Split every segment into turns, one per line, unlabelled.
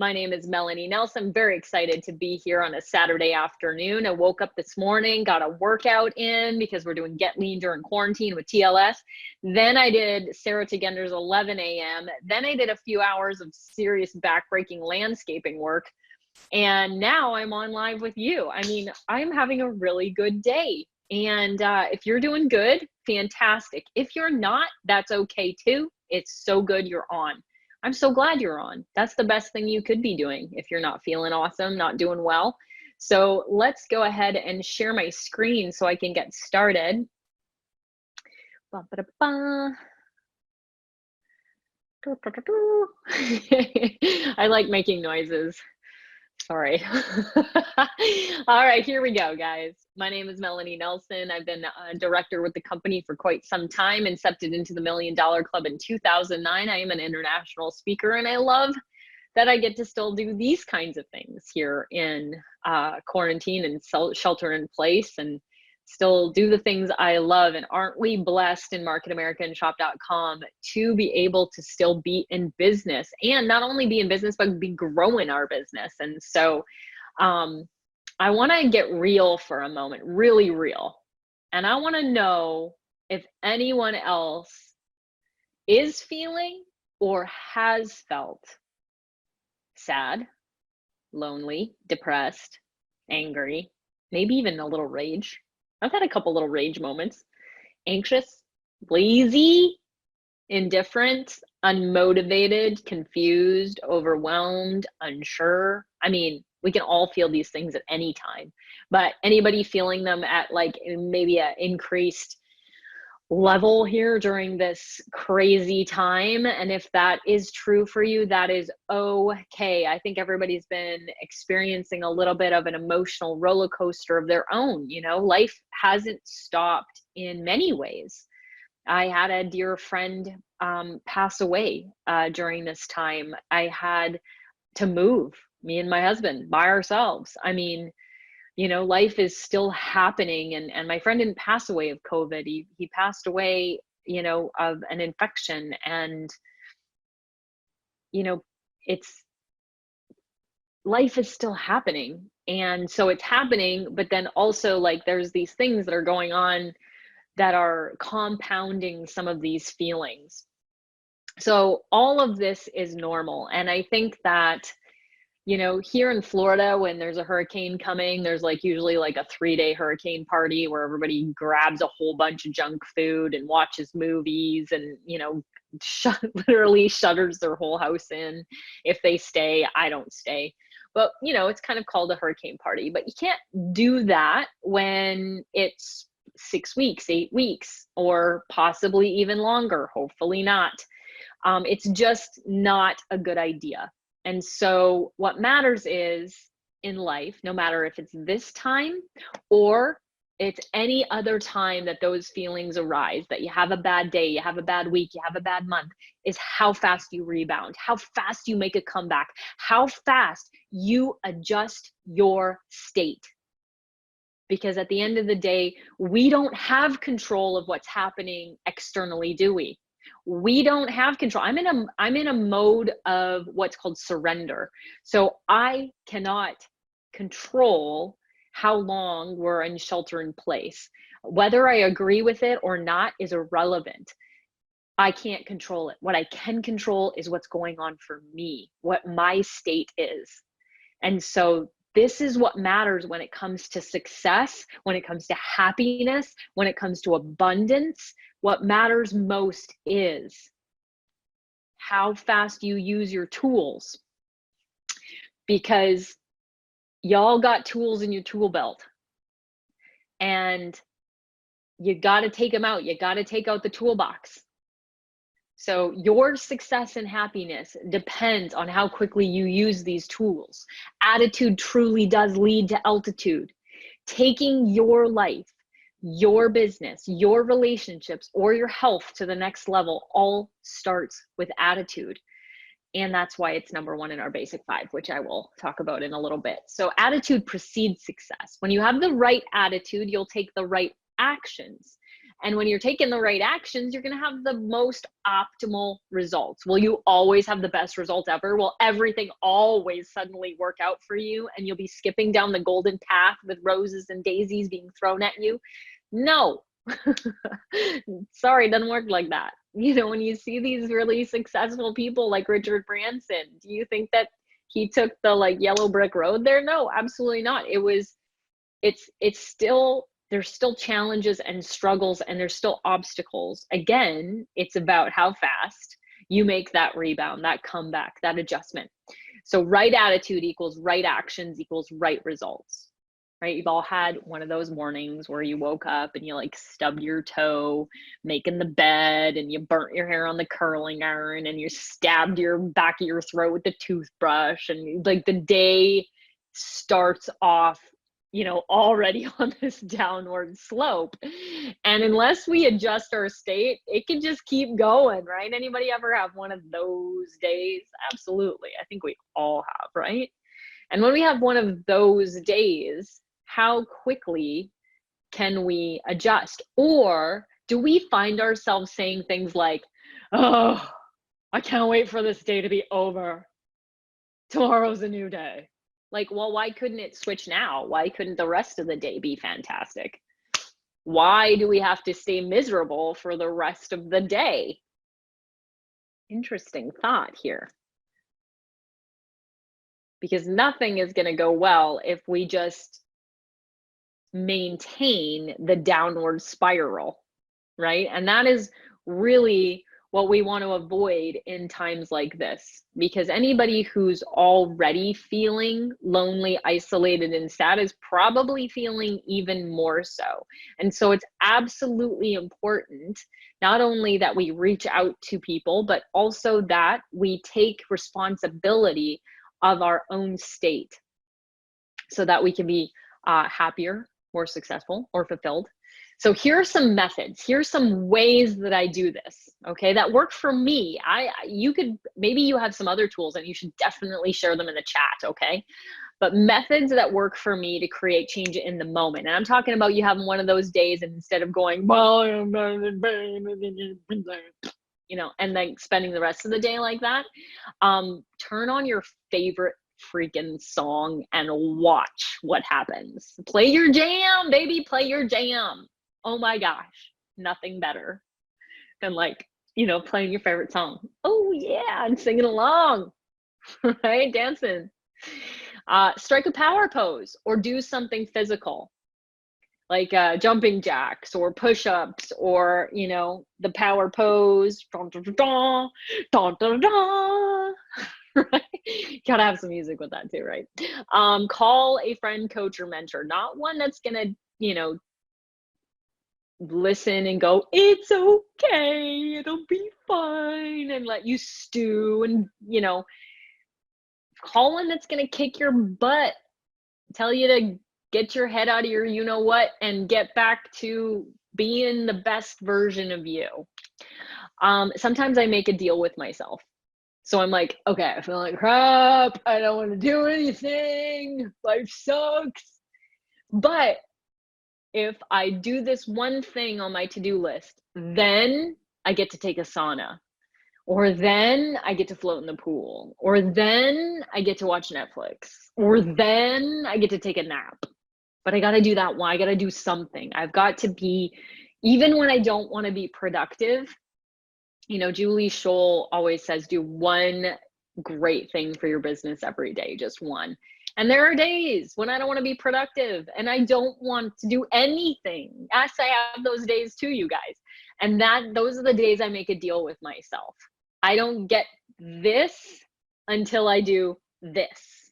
My name is Melanie Nelson. I'm very excited to be here on a Saturday afternoon. I woke up this morning, got a workout in because we're doing Get Lean during quarantine with TLS. Then I did Sarah Tegender's 11 a.m. Then I did a few hours of serious backbreaking landscaping work. And now I'm on live with you. I mean, I'm having a really good day. And if you're doing good, fantastic. If you're not, that's okay too. It's so good you're on. I'm so glad you're on. That's the best thing you could be doing if you're not feeling awesome, not doing well. So let's go ahead and share my screen so I can get started. Ba-ba-da-ba. I like making noises. Sorry. All right, here we go, guys. My name is Melanie Nelson. I've been a director with the company for quite some time and stepped into the $1 Million Club in 2009. I am an international speaker, and I love that I get to still do these kinds of things here in quarantine and shelter in place, and still do the things I love. And aren't we blessed in marketamericanshop.com to be able to still be in business, and not only be in business, but be growing our business. And so I want to get real for a moment, really real. And I want to know if anyone else is feeling or has felt sad, lonely, depressed, angry, maybe even a little rage. I've had a couple little rage moments. Anxious, lazy, indifferent, unmotivated, confused, overwhelmed, unsure. I mean, we can all feel these things at any time, but anybody feeling them at like maybe an increased level here during this crazy time? And if that is true for you, that is okay. I think everybody's been experiencing a little bit of an emotional roller coaster of their own. You know, life hasn't stopped in many ways. I had a dear friend pass away during this time. I had to move, me and my husband, by ourselves. I mean, you know, life is still happening, and my friend didn't pass away of COVID. He passed away, you know, of an infection. And, you know, it's, life is still happening. And so it's happening, but then also like there's these things that are going on that are compounding some of these feelings. So all of this is normal. And I think that, you know, here in Florida, when there's a hurricane coming, there's like usually like a 3-day hurricane party where everybody grabs a whole bunch of junk food and watches movies and, you know, literally shutters their whole house in. If they stay, I don't stay. But, you know, it's kind of called a hurricane party. But you can't do that when it's 6 weeks, 8 weeks, or possibly even longer. Hopefully not. It's just not a good idea. And so what matters is in life, no matter if it's this time or it's any other time that those feelings arise, that you have a bad day, you have a bad week, you have a bad month, is how fast you rebound, how fast you make a comeback, how fast you adjust your state. Because at the end of the day, we don't have control of what's happening externally, do we? We don't have control. I'm in a mode of what's called surrender. So I cannot control how long we're in shelter in place. Whether I agree with it or not is irrelevant. I can't control it. What I can control is what's going on for me, what my state is. And so this is what matters when it comes to success, when it comes to happiness, when it comes to abundance. What matters most is how fast you use your tools, because y'all got tools in your tool belt and you got to take them out. You got to take out the toolbox. So your success and happiness depends on how quickly you use these tools. Attitude truly does lead to altitude. Taking your life, your business, your relationships, or your health to the next level all starts with attitude. And that's why it's number one in our basic 5, which I will talk about in a little bit. So attitude precedes success. When you have the right attitude, you'll take the right actions. And when you're taking the right actions, you're going to have the most optimal results. Will you always have the best results ever? Will everything always suddenly work out for you and you'll be skipping down the golden path with roses and daisies being thrown at you? No. Sorry, it doesn't work like that. You know, when you see these really successful people like Richard Branson, do you think that he took the like yellow brick road there? No, absolutely not. It's still, there's still challenges and struggles and there's still obstacles. Again, it's about how fast you make that rebound, that comeback, that adjustment. So right attitude equals right actions equals right results, right? You've all had one of those mornings where you woke up and you like stubbed your toe making the bed and you burnt your hair on the curling iron and you stabbed your back of your throat with the toothbrush, and like the day starts off, you know, already on this downward slope. And unless we adjust our state, it can just keep going, right? Anybody ever have one of those days? Absolutely. I think we all have, right? And when we have one of those days, how quickly can we adjust? Or do we find ourselves saying things like, oh, I can't wait for this day to be over. Tomorrow's a new day. Like, well, why couldn't it switch now? Why couldn't the rest of the day be fantastic? Why do we have to stay miserable for the rest of the day? Interesting thought here. Because nothing is going to go well if we just maintain the downward spiral, right? And that is really what we want to avoid in times like this, because anybody who's already feeling lonely, isolated, and sad is probably feeling even more so. And so it's absolutely important not only that we reach out to people, but also that we take responsibility of our own state so that we can be happier, more successful, or fulfilled. So here are some methods. Here's some ways that I do this, okay, that work for me. You could, maybe you have some other tools and you should definitely share them in the chat, okay? But methods that work for me to create change in the moment. And I'm talking about you having one of those days and instead of going, well, you know, and then spending the rest of the day like that, turn on your favorite freaking song and watch what happens. Play your jam, baby, play your jam. Oh my gosh, nothing better than like, you know, playing your favorite song. Oh yeah, and singing along, right? Dancing. Strike a power pose or do something physical like jumping jacks or push-ups or, you know, the power pose. Dun, dun, dun, dun, dun, dun, dun. Right? Gotta have some music with that too, right? Call a friend, coach, or mentor, not one that's gonna, you know, listen and go, it's okay, it'll be fine, and let you stew and, you know, call one that's gonna kick your butt, tell you to get your head out of your you know what and get back to being the best version of you. Sometimes I make a deal with myself. So I'm like, okay, I feel like crap. I don't want to do anything. Life sucks. But if I do this one thing on my to-do list, then I get to take a sauna, or then I get to float in the pool, or then I get to watch Netflix, or then I get to take a nap. But I got to do that one. I got to do something. I've got to be, even when I don't want to be productive, you know, Julie Scholl always says, do one great thing for your business every day, just one. And there are days when I don't want to be productive and I don't want to do anything. Yes, I have those days too, you guys. And those are the days I make a deal with myself. I don't get this until I do this.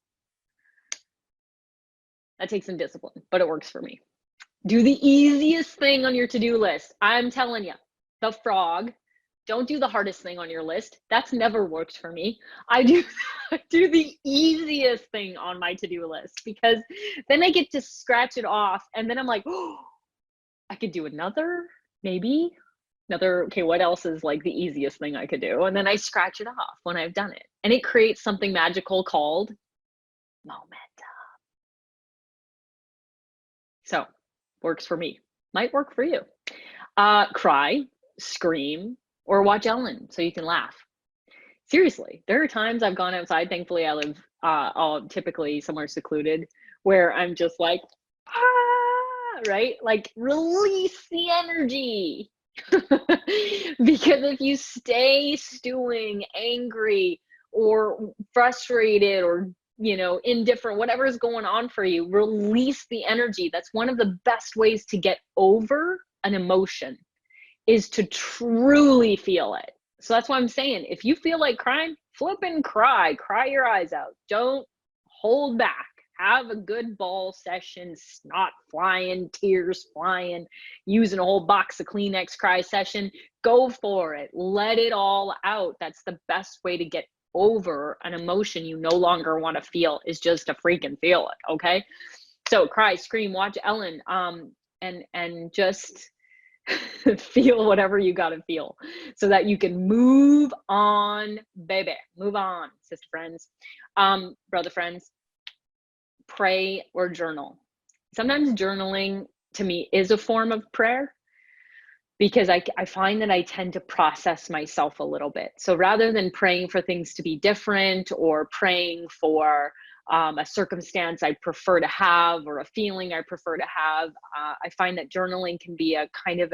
That takes some discipline, but it works for me. Do the easiest thing on your to-do list. I'm telling you, the frog. Don't do the hardest thing on your list. That's never worked for me. I do the easiest thing on my to-do list, because then I get to scratch it off and then I'm like, oh, I could do another, maybe another. Okay, what else is like the easiest thing I could do? And then I scratch it off when I've done it. And it creates something magical called momentum. So works for me. Might work for you. Cry, scream, or watch Ellen so you can laugh. Seriously, there are times I've gone outside. Thankfully, I live all typically somewhere secluded where I'm just like, right? Like release the energy. Because if you stay stewing, angry or frustrated or indifferent, whatever is going on for you, release the energy. That's one of the best ways to get over an emotion, is to truly feel it. So that's why I'm saying, if you feel like crying, flip and cry your eyes out. Don't hold back. Have a good ball session, snot flying, tears flying, using a whole box of Kleenex cry session. Go for it. Let it all out. That's the best way to get over an emotion you no longer want to feel, is just to freaking feel it. Okay. So cry, scream, watch Ellen, and just feel whatever you got to feel so that you can move on, baby. Move on, sister friends, brother friends. Pray or journal. Sometimes journaling to me is a form of prayer, because I find that I tend to process myself a little bit. So rather than praying for things to be different, or praying for a circumstance I prefer to have, or a feeling I prefer to have, I find that journaling can be a kind of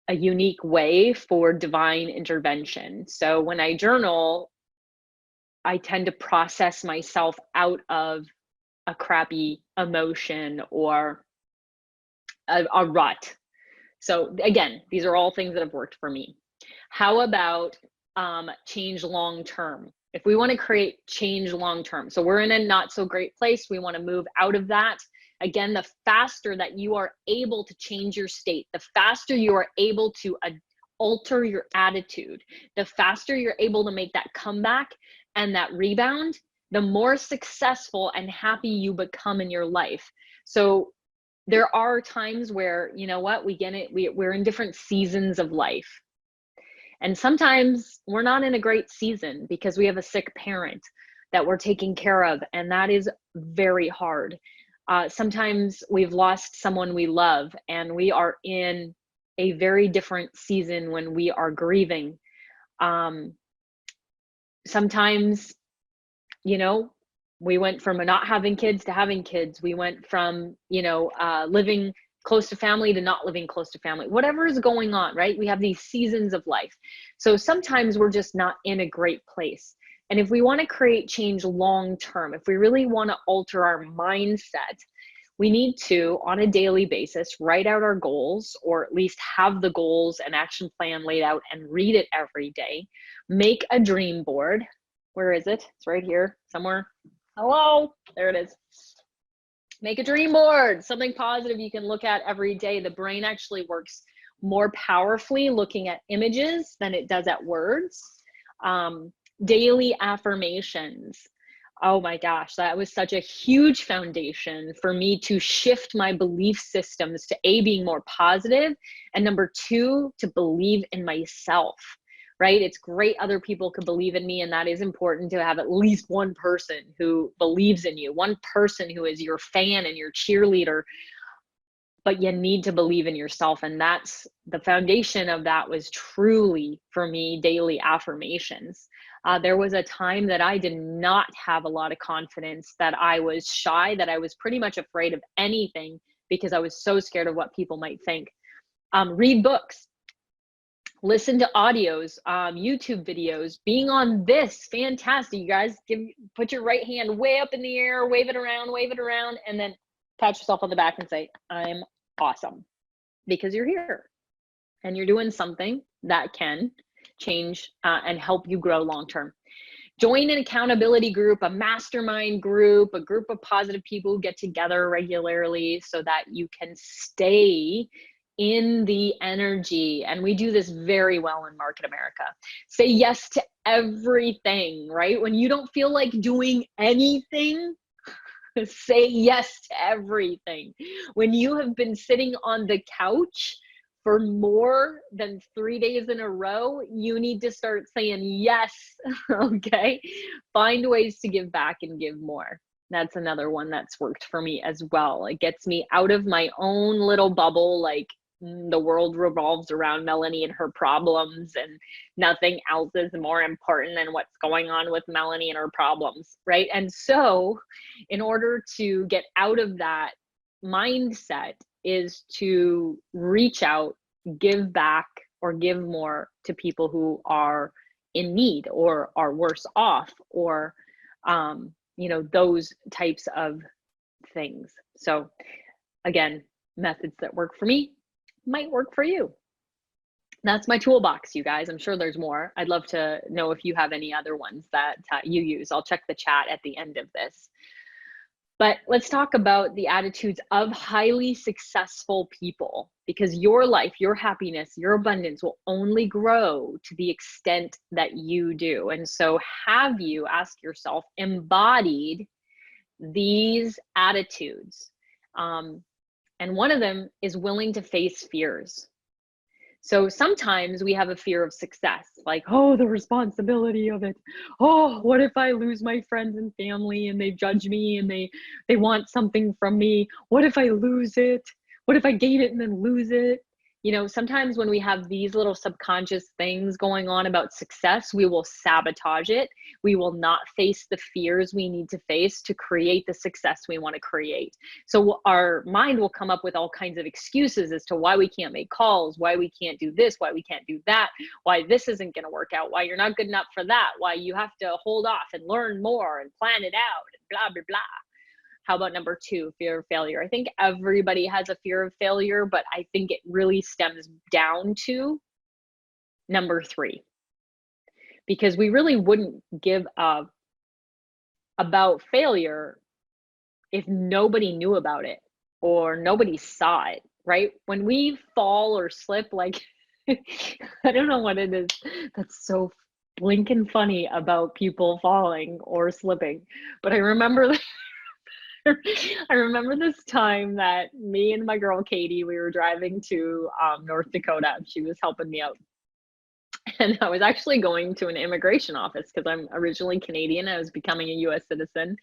a unique way for divine intervention. So when I journal, I tend to process myself out of a crappy emotion or a rut. So again, these are all things that have worked for me. How about change long term? If we want to create change long term, so we're in a not so great place, we want to move out of that. Again, the faster that you are able to change your state, the faster you are able to alter your attitude, the faster you're able to make that comeback and that rebound, the more successful and happy you become in your life. So there are times where, you know what, we get it, we're in different seasons of life. And sometimes we're not in a great season because we have a sick parent that we're taking care of, and that is very hard. Sometimes we've lost someone we love, and we are in a very different season when we are grieving. Sometimes, we went from not having kids to having kids. We went from, living close to family to not living close to family. Whatever is going on, right? We have these seasons of life. So sometimes we're just not in a great place. And if we want to create change long term, if we really want to alter our mindset, we need to, on a daily basis, write out our goals, or at least have the goals and action plan laid out and read it every day. Make a dream board. Where is it? It's right here somewhere. Hello, there it is. Make a dream board, something positive you can look at every day. The brain actually works more powerfully looking at images than it does at words. Daily affirmations. Oh my gosh, that was such a huge foundation for me to shift my belief systems to being more positive, and number 2, to believe in myself. Right? It's great other people could believe in me, and that is important to have at least one person who believes in you, one person who is your fan and your cheerleader, but you need to believe in yourself. And that's the foundation of that, was truly for me daily affirmations. There was a time that I did not have a lot of confidence, that I was shy, that I was pretty much afraid of anything because I was so scared of what people might think. Read books. Listen to audios, YouTube videos, being on this, fantastic. You guys, put your right hand way up in the air, wave it around, and then pat yourself on the back and say, I'm awesome, because you're here and you're doing something that can change and help you grow long-term. Join an accountability group, a mastermind group, a group of positive people who get together regularly so that you can stay in the energy. And we do this very well in Market America. Say yes to everything, right? When you don't feel like doing anything, say yes to everything. When you have been sitting on the couch for more than 3 days in a row, you need to start saying yes, okay? Find ways to give back and give more. That's another one that's worked for me as well. It gets me out of my own little bubble, like the world revolves around Melanie and her problems, and nothing else is more important than what's going on with Melanie and her problems, right? And so, in order to get out of that mindset, is to reach out, give back, or give more to people who are in need or are worse off, or those types of things. So again, methods that work for me might work for you. That's my toolbox, you guys. I'm sure there's more. I'd love to know if you have any other ones that you use. I'll check the chat at the end of this. But let's talk about the attitudes of highly successful people, because your life, your happiness, your abundance will only grow to the extent that you do. And so have you, ask yourself, embodied these attitudes? And one of them is willing to face fears. So sometimes we have a fear of success, like, oh, the responsibility of it. Oh, what if I lose my friends and family and they judge me and they want something from me? What if I lose it? What if I gain it and then lose it? Sometimes when we have these little subconscious things going on about success, we will sabotage it. We will not face the fears we need to face to create the success we want to create. So our mind will come up with all kinds of excuses as to why we can't make calls, why we can't do this, why we can't do that, why this isn't going to work out, why you're not good enough for that, why you have to hold off and learn more and plan it out and blah, blah, blah. How about number 2, fear of failure? I think everybody has a fear of failure, but I think it really stems down to number 3, because we really wouldn't give up about failure if nobody knew about it or nobody saw it, right? When we fall or slip, like, I don't know what it is that's so blinking funny about people falling or slipping, but I remember I remember this time that me and my girl Katie, we were driving to North Dakota. She was helping me out. And I was actually going to an immigration office because I'm originally Canadian. I was becoming a US citizen.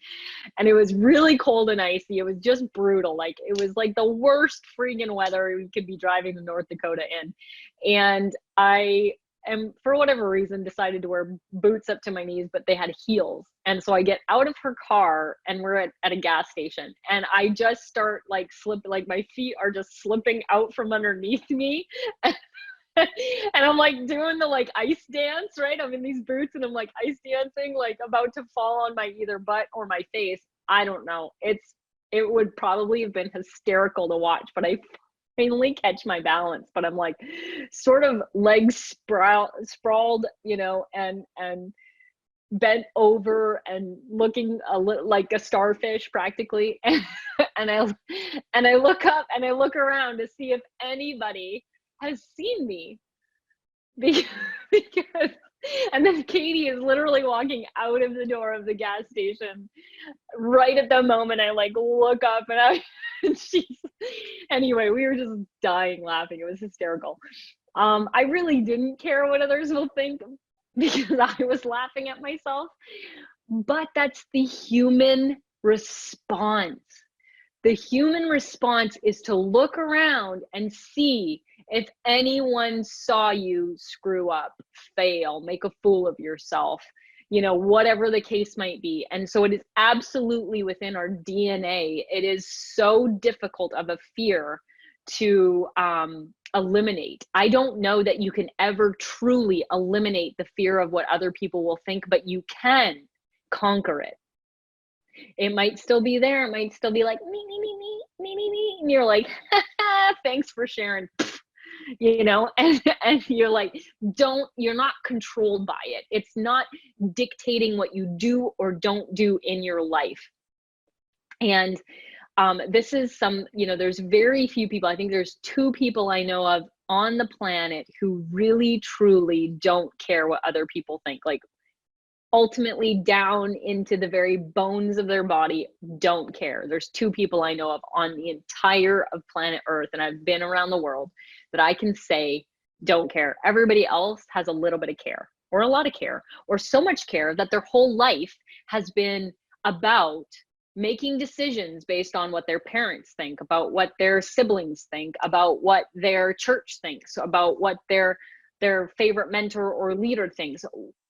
And it was really cold and icy. It was just brutal. Like, it was like the worst freaking weather we could be driving to North Dakota in. And I for whatever reason, decided to wear boots up to my knees, but they had heels. And so I get out of her car and we're at a gas station, and I just start like like my feet are just slipping out from underneath me. And I'm like doing the like ice dance, right? I'm in these boots and I'm like ice dancing, like about to fall on my either butt or my face. I don't know. It would probably have been hysterical to watch, but I finally catch my balance, but I'm like sort of legs sprawled, and bent over and looking like a starfish practically. And I look up and I look around to see if anybody has seen me, because and then Katie is literally walking out of the door of the gas station right at the moment I like look up, and anyway, we were just dying laughing. It was hysterical. I really didn't care what others will think because I was laughing at myself, but that's the human response. The human response is to look around and see if anyone saw you screw up, fail, make a fool of yourself, whatever the case might be. And so it is absolutely within our DNA. It is so difficult of a fear to eliminate. I don't know that you can ever truly eliminate the fear of what other people will think, but you can conquer it. It might still be there. It might still be like, me. And you're like, thanks for sharing, and you're like, you're not controlled by it. It's not dictating what you do or don't do in your life. And this is there's very few people. I think there's 2 people I know of on the planet who really, truly don't care what other people think. Like, ultimately down into the very bones of their body, don't care. There's 2 people I know of on the entire of planet Earth, and I've been around the world, that I can say don't care. Everybody else has a little bit of care, or a lot of care, or so much care that their whole life has been about making decisions based on what their parents think, about what their siblings think, about what their church thinks, about what their favorite mentor or leader thinks.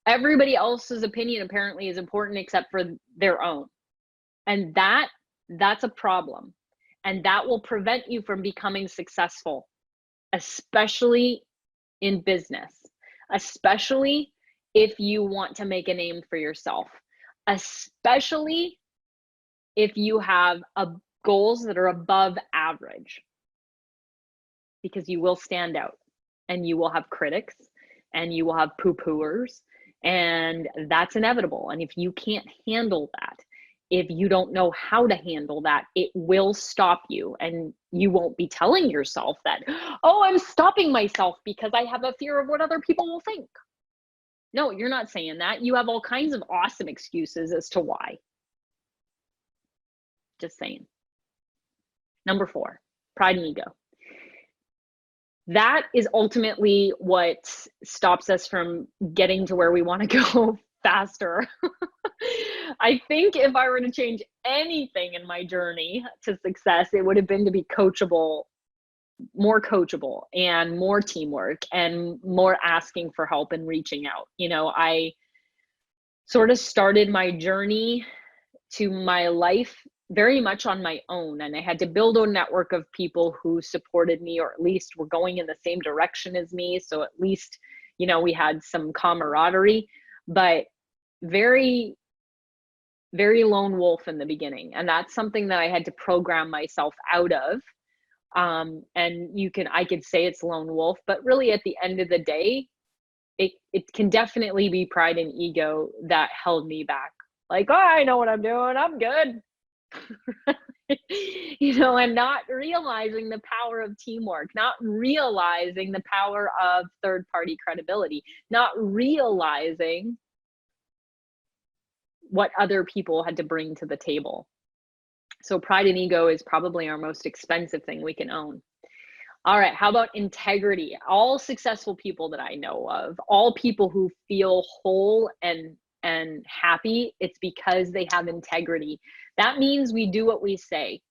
Everybody else's opinion apparently is important except for their own. And that's a problem. And that will prevent you from becoming successful, especially in business, especially if you want to make a name for yourself, especially if you have goals that are above average, because you will stand out and you will have critics and you will have poo-pooers, and that's inevitable. And if you can't handle that, if you don't know how to handle that, it will stop you. And you won't be telling yourself that, oh, I'm stopping myself because I have a fear of what other people will think. No, you're not saying that. You have all kinds of awesome excuses as to why. Just saying. Number 4, pride and ego. That is ultimately what stops us from getting to where we want to go faster. I think if I were to change anything in my journey to success, it would have been to be coachable, more coachable, and more teamwork, and more asking for help and reaching out. You know, I sort of started my journey to my life very much on my own, and I had to build a network of people who supported me, or at least were going in the same direction as me. So at least, you know, we had some camaraderie, but very, very lone wolf in the beginning. And that's something that I had to program myself out of. And I could say it's lone wolf, but really at the end of the day, it can definitely be pride and ego that held me back. Like, oh, I know what I'm doing, I'm good. You know, and not realizing the power of teamwork, not realizing the power of third-party credibility, not realizing what other people had to bring to the table. So pride and ego is probably our most expensive thing we can own. All right, how about integrity? All successful people that I know of, all people who feel whole and happy, it's because they have integrity. That means we do what we say.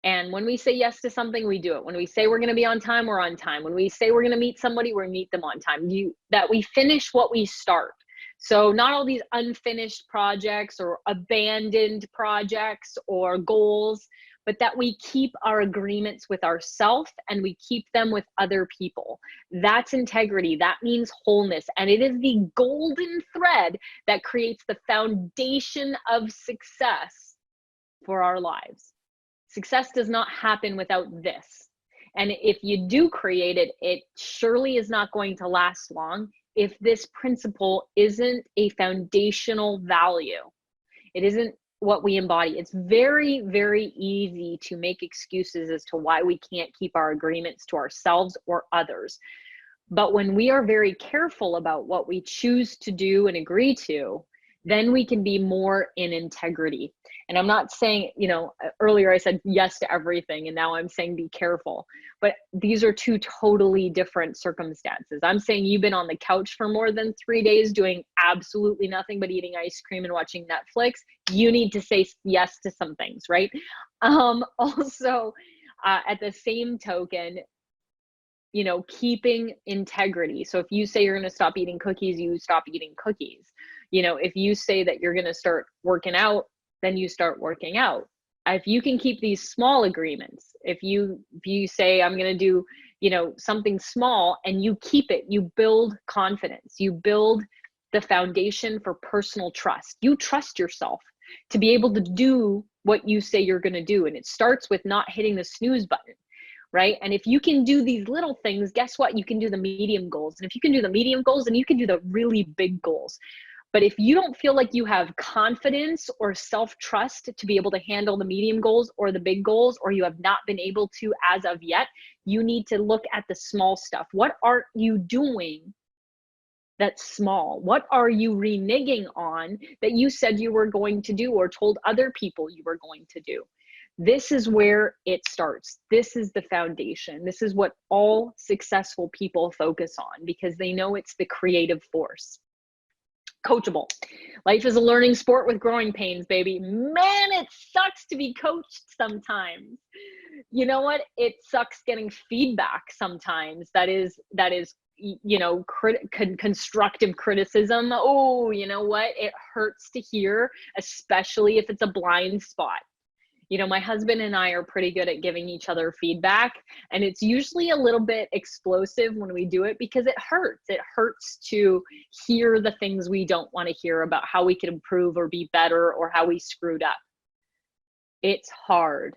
And when we say yes to something, we do it. When we say we're going to be on time, we're on time. When we say we're going to meet somebody, we meet them on time. That we finish what we start. So not all these unfinished projects or abandoned projects or goals, but that we keep our agreements with ourselves and we keep them with other people. That's integrity. That means wholeness. And it is the golden thread that creates the foundation of success for our lives. Success does not happen without this. And if you do create it, it surely is not going to last long if this principle isn't a foundational value. It isn't what we embody. It's very, very easy to make excuses as to why we can't keep our agreements to ourselves or others. But when we are very careful about what we choose to do and agree to, then we can be more in integrity. And I'm not saying, you know, earlier I said yes to everything, and now I'm saying be careful. But these are two totally different circumstances. I'm saying you've been on the couch for more than 3 days doing absolutely nothing but eating ice cream and watching Netflix. You need to say yes to some things, right? Also, at the same token, you know, keeping integrity. So if you say you're going to stop eating cookies, you stop eating cookies. You know, if you say that you're going to start working out, then you start working out. If you can keep these small agreements, if you say I'm going to do, you know, something small and you keep it, you build confidence, you build the foundation for personal trust. You trust yourself to be able to do what you say you're going to do. And it starts with not hitting the snooze button. Right? And if you can do these little things, guess what? You can do the medium goals. And if you can do the medium goals, then you can do the really big goals. But if you don't feel like you have confidence or self-trust to be able to handle the medium goals or the big goals, or you have not been able to as of yet, you need to look at the small stuff. What are you doing that's small? What are you reneging on that you said you were going to do or told other people you were going to do? This is where it starts. This is the foundation. This is what all successful people focus on because they know it's the creative force. Coachable. Life is a learning sport with growing pains, baby. Man, it sucks to be coached sometimes. You know what? It sucks getting feedback sometimes. That is, constructive criticism. Oh, you know what? It hurts to hear, especially if it's a blind spot. My husband and I are pretty good at giving each other feedback, and it's usually a little bit explosive when we do it because it hurts. It hurts to hear the things we don't want to hear about how we can improve or be better or how we screwed up. It's hard,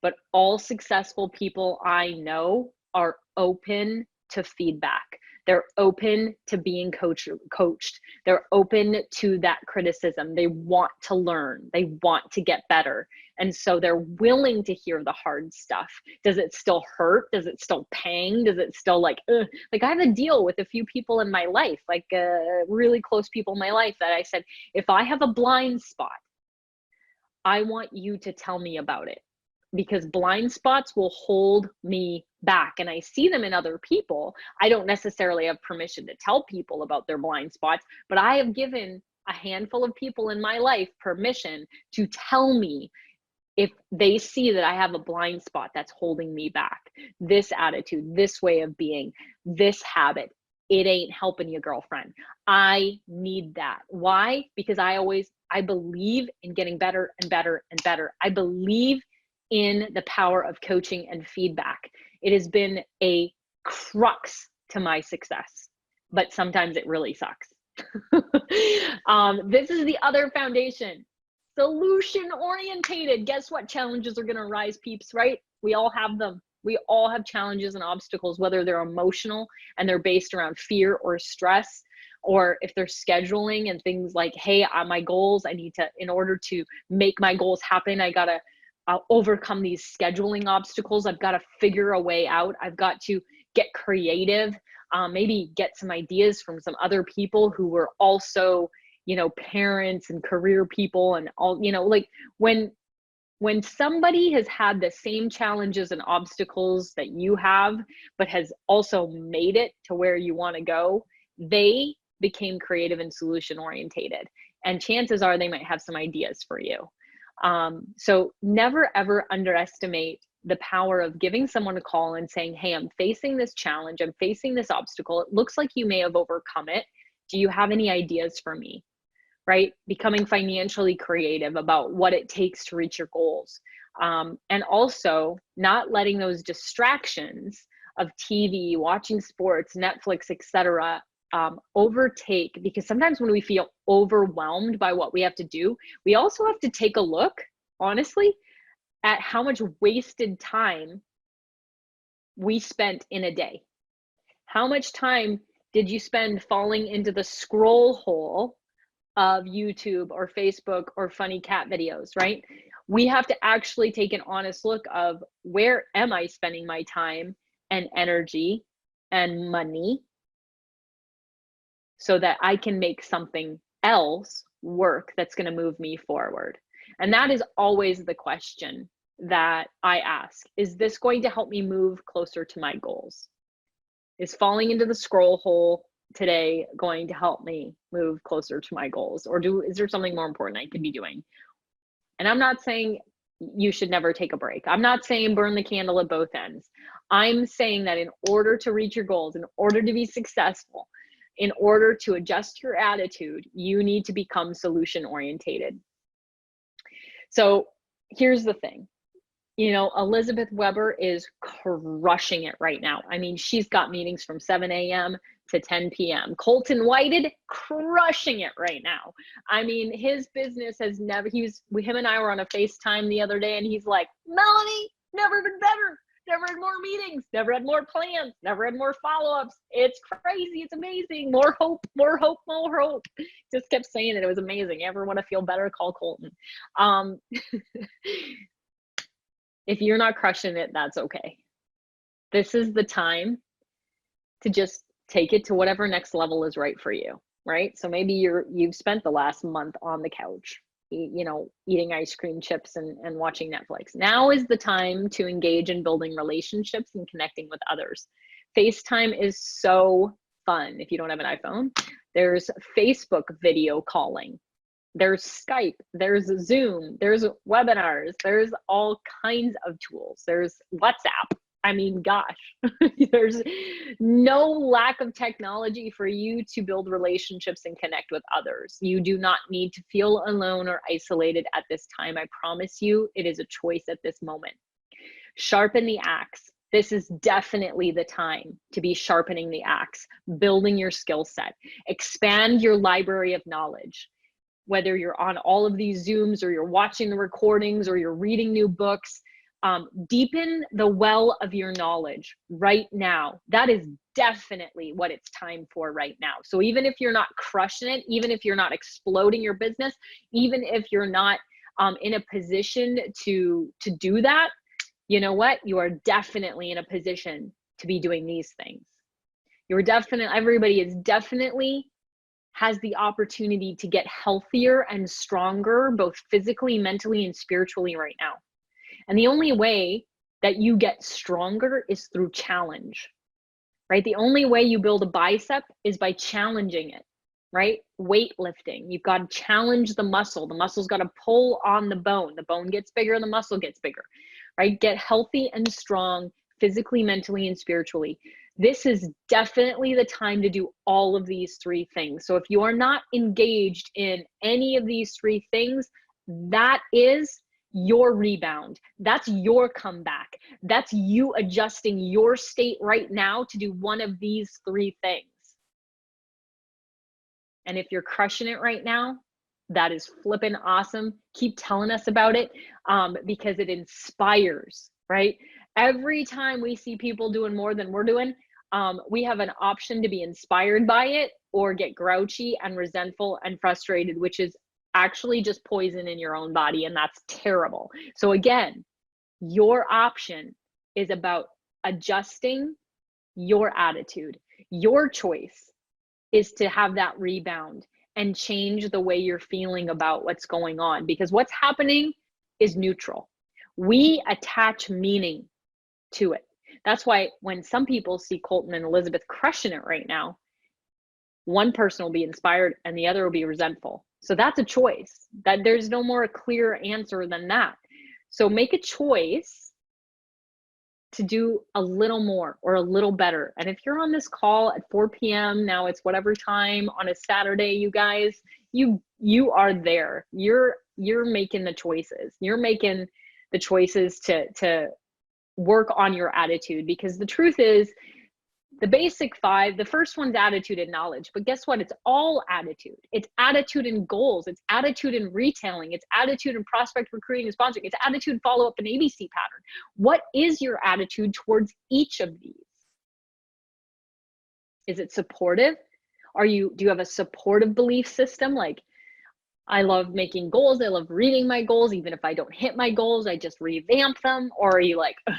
but all successful people I know are open to feedback. They're open to being coached. They're open to that criticism. They want to learn. They want to get better. And so they're willing to hear the hard stuff. Does it still hurt? Does it still pang? Does it still like I have a deal with a few people in my life, like really close people in my life, that I said, if I have a blind spot, I want you to tell me about it, because blind spots will hold me back. And I see them in other people. I don't necessarily have permission to tell people about their blind spots, but I have given a handful of people in my life permission to tell me if they see that I have a blind spot that's holding me back. This attitude, this way of being, this habit, it ain't helping you, girlfriend. I need that. Why? Because I believe in getting better and better and better. I believe in the power of coaching and feedback. It has been a crux to my success, but sometimes it really sucks. This is the other foundation. Solution orientated. Guess what challenges are going to arise, peeps, right? We all have them. We all have challenges and obstacles, whether they're emotional and they're based around fear or stress, or if they're scheduling and things like, hey, my goals, in order to make my goals happen, I got to overcome these scheduling obstacles. I've got to figure a way out. I've got to get creative, maybe get some ideas from some other people who were also, parents and career people and all, like when somebody has had the same challenges and obstacles that you have, but has also made it to where you want to go, they became creative and solution orientated. And chances are they might have some ideas for you. So never ever underestimate the power of giving someone a call and saying, hey, I'm facing this challenge. I'm facing this obstacle. It looks like you may have overcome it. Do you have any ideas for me? Right? Becoming financially creative about what it takes to reach your goals. And also not letting those distractions of TV, watching sports, Netflix, etc., overtake, because sometimes when we feel overwhelmed by what we have to do, we also have to take a look, honestly, at how much wasted time we spent in a day. How much time did you spend falling into the scroll hole of YouTube or Facebook or funny cat videos, right? We have to actually take an honest look of, where am I spending my time and energy and money so that I can make something else work that's going to move me forward? And that is always the question that I ask. Is this going to help me move closer to my goals? Is falling into the scroll hole today going to help me move closer to my goals? Or is there something more important I could be doing? And I'm not saying you should never take a break. I'm not saying burn the candle at both ends. I'm saying that in order to reach your goals, in order to be successful, in order to adjust your attitude, you need to become solution orientated. So here's the thing. Elizabeth Weber is crushing it right now. I mean, she's got meetings from 7 a.m. to 10 p.m. Colton Whited, crushing it right now. I mean, his business has never, him and I were on a FaceTime the other day, and he's like, Melanie, never been better. Never had more meetings, never had more plans, never had more follow-ups. It's crazy. It's amazing. More hope, more hope, more hope. Just kept saying it. It was amazing. Ever want to feel better? Call Colton. If you're not crushing it, that's okay. This is the time to just take it to whatever next level is right for you, right? So maybe you've spent the last month on the couch, eating ice cream chips and watching Netflix. Now is the time to engage in building relationships and connecting with others. FaceTime is so fun if you don't have an iPhone. There's Facebook video calling. There's Skype, there's Zoom, there's webinars, there's all kinds of tools. There's WhatsApp. I mean, gosh, there's no lack of technology for you to build relationships and connect with others. You do not need to feel alone or isolated at this time. I promise you, it is a choice at this moment. Sharpen the axe. This is definitely the time to be sharpening the axe, building your skill set, expand your library of knowledge. Whether you're on all of these Zooms or you're watching the recordings or you're reading new books, deepen the well of your knowledge right now. That is definitely what it's time for right now. So even if you're not crushing it, even if you're not exploding your business, even if you're not in a position to do that, you know what? You are definitely in a position to be doing these things. Everybody is definitely has the opportunity to get healthier and stronger, both physically, mentally, and spiritually right now. And the only way that you get stronger is through challenge, right? The only way you build a bicep is by challenging it, right? Weightlifting, you've got to challenge the muscle. The muscle's got to pull on the bone. The bone gets bigger, the muscle gets bigger, right? Get healthy and strong physically, mentally, and spiritually. This is definitely the time to do all of these three things. So if you are not engaged in any of these three things, that is your rebound. That's your comeback. That's you adjusting your state right now to do one of these three things. And if you're crushing it right now, that is flipping awesome. Keep telling us about it because it inspires, right? Every time we see people doing more than we're doing, we have an option to be inspired by it or get grouchy and resentful and frustrated, which is actually just poison in your own body, and that's terrible. So again, your option is about adjusting your attitude. Your choice is to have that rebound and change the way you're feeling about what's going on, because what's happening is neutral. We attach meaning to it. That's why when some people see Colton and Elizabeth crushing it right now, one person will be inspired and the other will be resentful. So that's a choice. That there's no more clear answer than that. So make a choice to do a little more or a little better. And if you're on this call at 4 p.m., now it's whatever time on a Saturday, you guys, you are there. You're making the choices. You're making the choices to work on your attitude, because the truth is the basic five, the first one's attitude and knowledge, but guess what? It's all attitude. It's attitude and goals. It's attitude and retailing. It's attitude and prospect recruiting and sponsoring. It's attitude, follow up, and ABC pattern. What is your attitude towards each of these? Is it supportive? Do you have a supportive belief system? Like, I love making goals. I love reading my goals. Even if I don't hit my goals, I just revamp them. Or are you like, I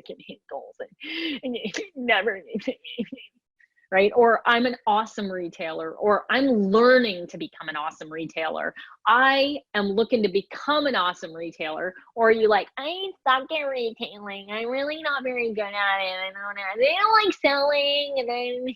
can hit goals and never, right? Or I'm an awesome retailer, or I'm learning to become an awesome retailer. I am looking to become an awesome retailer. Or are you like, I suck at retailing. I'm really not very good at it. They don't like selling and I'm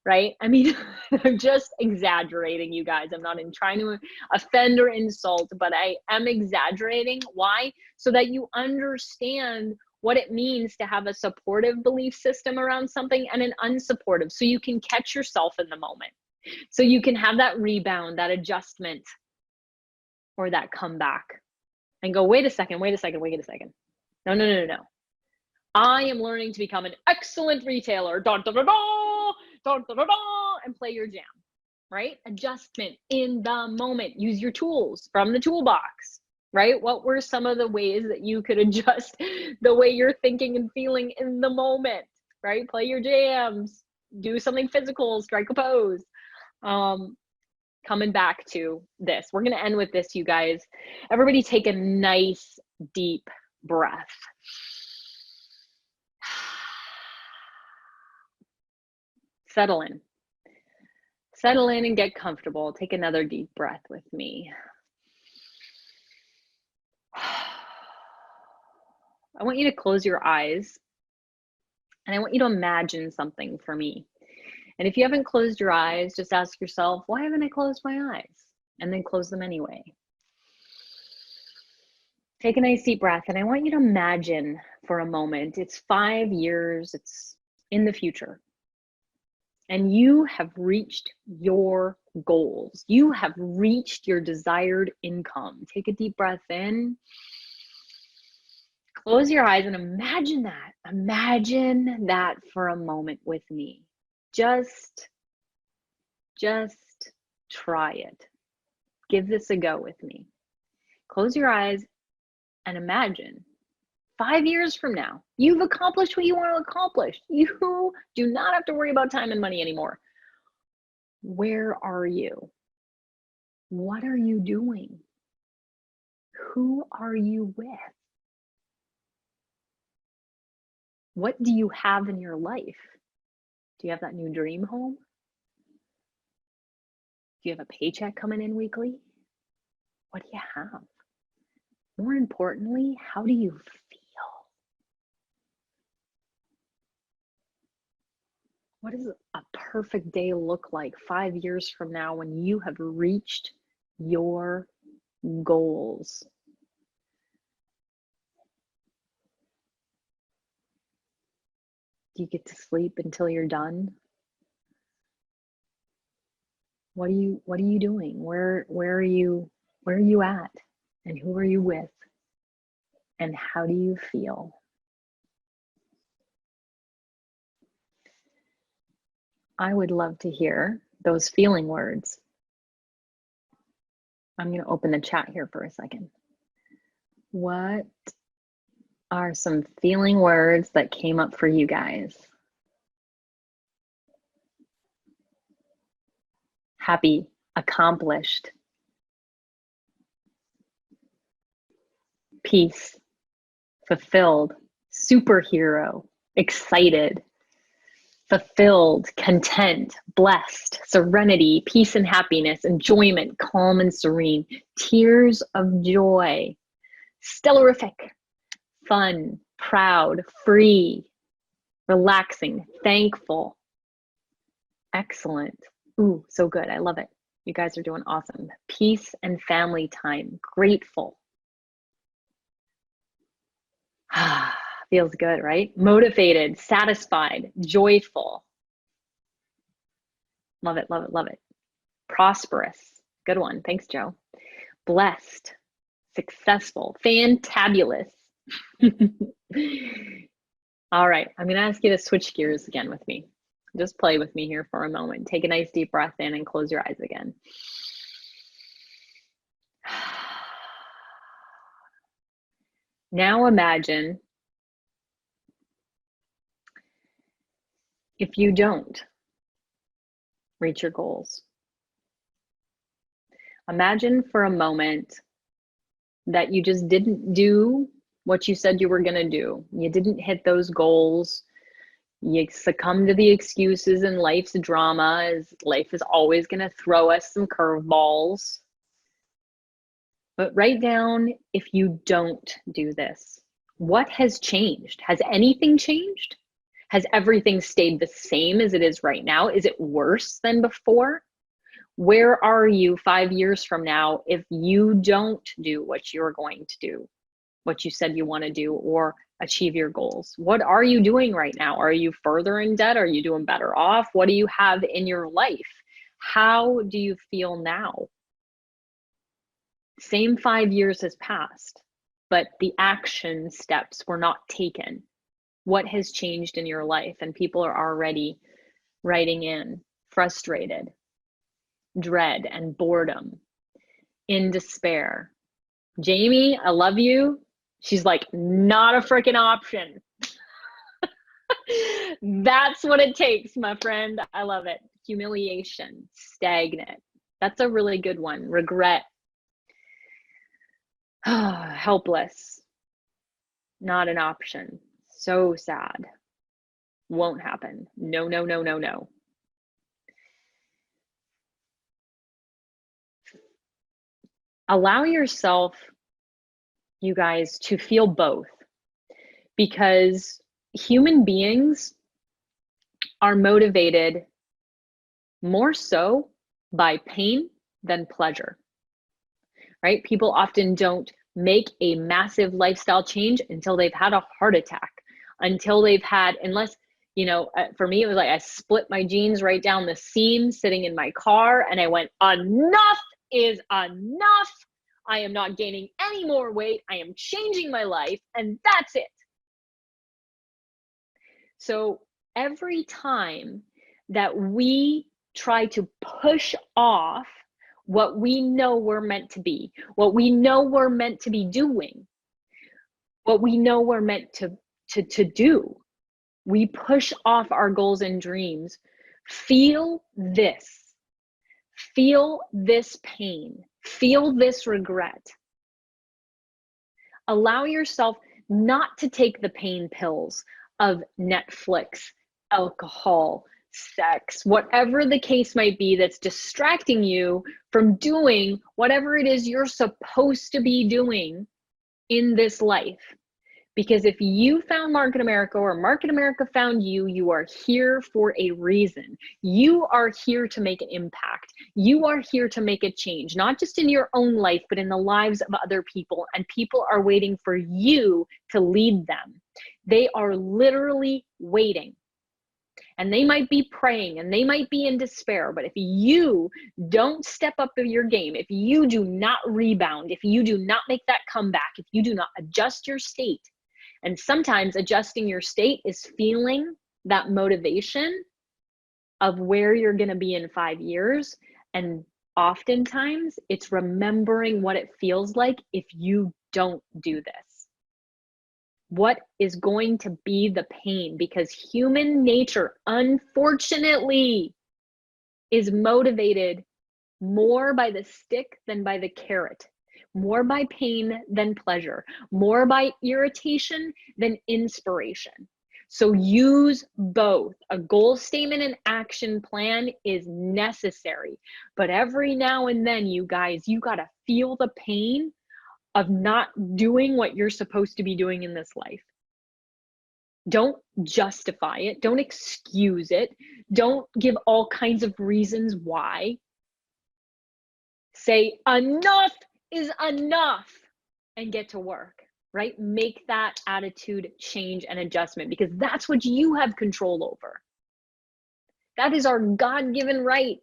right? I mean, I'm just exaggerating, you guys. I'm not trying to offend or insult, but I am exaggerating. Why? So that you understand what it means to have a supportive belief system around something and an unsupportive, so you can catch yourself in the moment. So you can have that rebound, that adjustment, or that comeback and go, wait a second. No. I am learning to become an excellent retailer. And play your jam, right? Adjustment in the moment. Use your tools from the toolbox, right? What were some of the ways that you could adjust the way you're thinking and feeling in the moment, right? Play your jams, do something physical, strike a pose. Coming back to this, we're going to end with this, you guys. Everybody take a nice deep breath. Settle in and get comfortable. Take another deep breath with me. I want you to close your eyes And I want you to imagine something for me. And if you haven't closed your eyes, just ask yourself, why haven't I closed my eyes? And then close them anyway. Take a nice deep breath. And I want you to imagine for a moment, it's 5 years, it's in the future. And you have reached your goals. You have reached your desired income. Take a deep breath in. Close your eyes and imagine that. Imagine that for a moment with me. Just try it. Give this a go with me. Close your eyes and imagine 5 years from now, you've accomplished what you want to accomplish. You do not have to worry about time and money anymore. Where are you? What are you doing? Who are you with? What do you have in your life? Do you have that new dream home? Do you have a paycheck coming in weekly? What do you have? More importantly, how do you feel? What does a perfect day look like 5 years from now when you have reached your goals? Do you get to sleep until you're done? What are you doing? Where are you at? And who are you with? And how do you feel? I would love to hear those feeling words. I'm going to open the chat here for a second. What are some feeling words that came up for you guys? Happy, accomplished, peace, fulfilled, superhero, excited, fulfilled, content, blessed, serenity, peace and happiness, enjoyment, calm and serene, tears of joy, stellarific, fun, proud, free, relaxing, thankful, excellent. Ooh, so good. I love it. You guys are doing awesome. Peace and family time, grateful. Feels good, right? Motivated, satisfied, joyful. Love it, love it, love it. Prosperous. Good one. Thanks, Joe. Blessed, successful, fantabulous. All right, I'm going to ask you to switch gears again with me. Just play with me here for a moment. Take a nice deep breath in and close your eyes again. Now imagine if you don't reach your goals. Imagine for a moment that you just didn't do what you said you were going to do. You didn't hit those goals. You succumb to the excuses and life's drama, as life is always going to throw us some curveballs. But write down if you don't do this. What has changed? Has anything changed? Has everything stayed the same as it is right now? Is it worse than before? Where are you 5 years from now if you don't do what you're going to do, what you said you want to do, or achieve your goals? What are you doing right now? Are you further in debt? Are you doing better off? What do you have in your life? How do you feel now? Same 5 years has passed, but the action steps were not taken. What has changed in your life? And people are already writing in frustrated, dread and boredom, in despair. Jamie, I love you. She's like, not a freaking option. That's what it takes, my friend. I love it. Humiliation, stagnant. That's a really good one. Regret. Helpless. Not an option. So sad. Won't happen. No, no, no, no, no. Allow yourself, you guys, to feel both, because human beings are motivated more so by pain than pleasure, right? People often don't make a massive lifestyle change until they've had a heart attack, until they've had, unless, for me, it was like I split my jeans right down the seam sitting in my car and I went, enough is enough. I am not gaining any more weight. I am changing my life, and that's it. So every time that we try to push off what we know we're meant to be, what we know we're meant to be doing, what we know we're meant to do, we push off our goals and dreams. Feel this. Feel this pain. Feel this regret. Allow yourself not to take the pain pills of Netflix, alcohol, sex, whatever the case might be that's distracting you from doing whatever it is you're supposed to be doing in this life. Because if you found Market America or Market America found you, you are here for a reason. You are here to make an impact. You are here to make a change, not just in your own life, but in the lives of other people. And people are waiting for you to lead them. They are literally waiting. And they might be praying and they might be in despair, but if you don't step up your game, if you do not rebound, if you do not make that comeback, if you do not adjust your state, and sometimes adjusting your state is feeling that motivation of where you're going to be in 5 years. And oftentimes it's remembering what it feels like if you don't do this. What is going to be the pain? Because human nature, unfortunately, is motivated more by the stick than by the carrot. More by pain than pleasure, more by irritation than inspiration. So use both. A goal statement and action plan is necessary, but every now and then, you guys, you got to feel the pain of not doing what you're supposed to be doing in this life. Don't justify it. Don't excuse it. Don't give all kinds of reasons why. Say enough is enough and get to work, right? Make that attitude change and adjustment, because that's what you have control over. That is our God-given right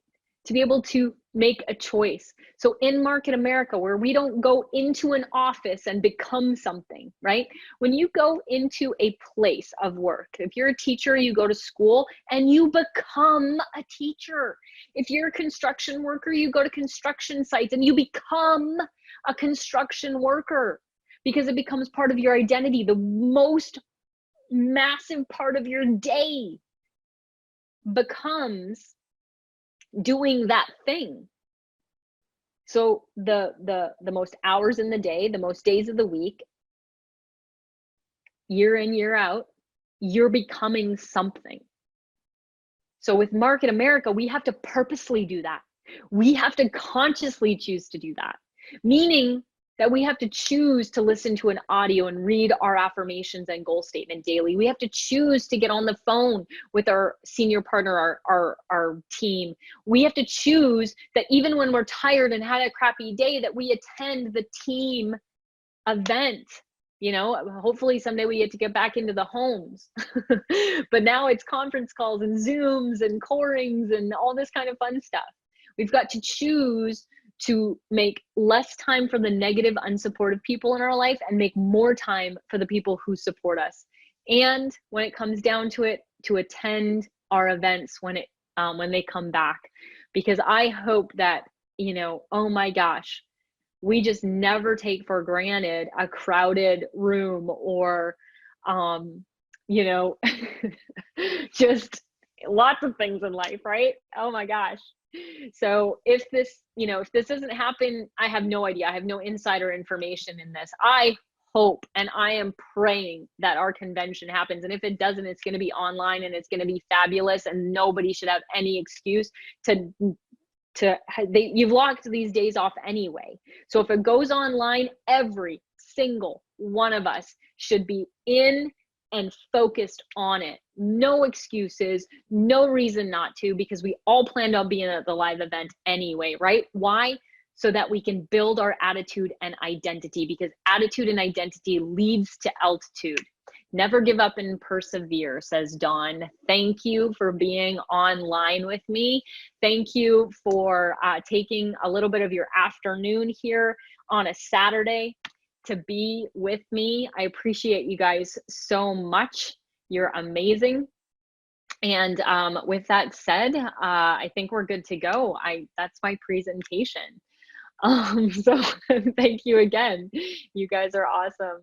to be able to make a choice. So in Market America, where we don't go into an office and become something, right? When you go into a place of work, if you're a teacher, you go to school and you become a teacher. If you're a construction worker, you go to construction sites and you become a construction worker, because it becomes part of your identity. The most massive part of your day becomes doing that thing. So the most hours in the day, the most days of the week, year in, year out, you're becoming something. So with Market America, we have to purposely do that. We have to consciously choose to do that, meaning that we have to choose to listen to an audio and read our affirmations and goal statement daily. We have to choose to get on the phone with our senior partner, our team. We have to choose that even when we're tired and had a crappy day, that we attend the team event. Hopefully someday we get to get back into the homes. But now it's conference calls and Zooms and corings and all this kind of fun stuff. We've got to choose to make less time for the negative, unsupportive people in our life and make more time for the people who support us. And when it comes down to it, to attend our events when they come back. Because I hope that, oh my gosh, we just never take for granted a crowded room or, just lots of things in life, right? Oh my gosh. So if this doesn't happen, I have no idea. I have no insider information in this. I hope and I am praying that our convention happens. And if it doesn't, it's going to be online and it's going to be fabulous, and nobody should have any excuse you've locked these days off anyway. So if it goes online, every single one of us should be in and focused on it. No excuses, no reason not to, because we all planned on being at the live event anyway, right? Why? So that we can build our attitude and identity, because attitude and identity leads to altitude. Never give up and persevere, says Dawn. Thank you for being online with me. Thank you for taking a little bit of your afternoon here on a Saturday to be with me. I appreciate you guys so much. You're amazing. And with that said, I think we're good to go. That's my presentation. So thank you again. You guys are awesome.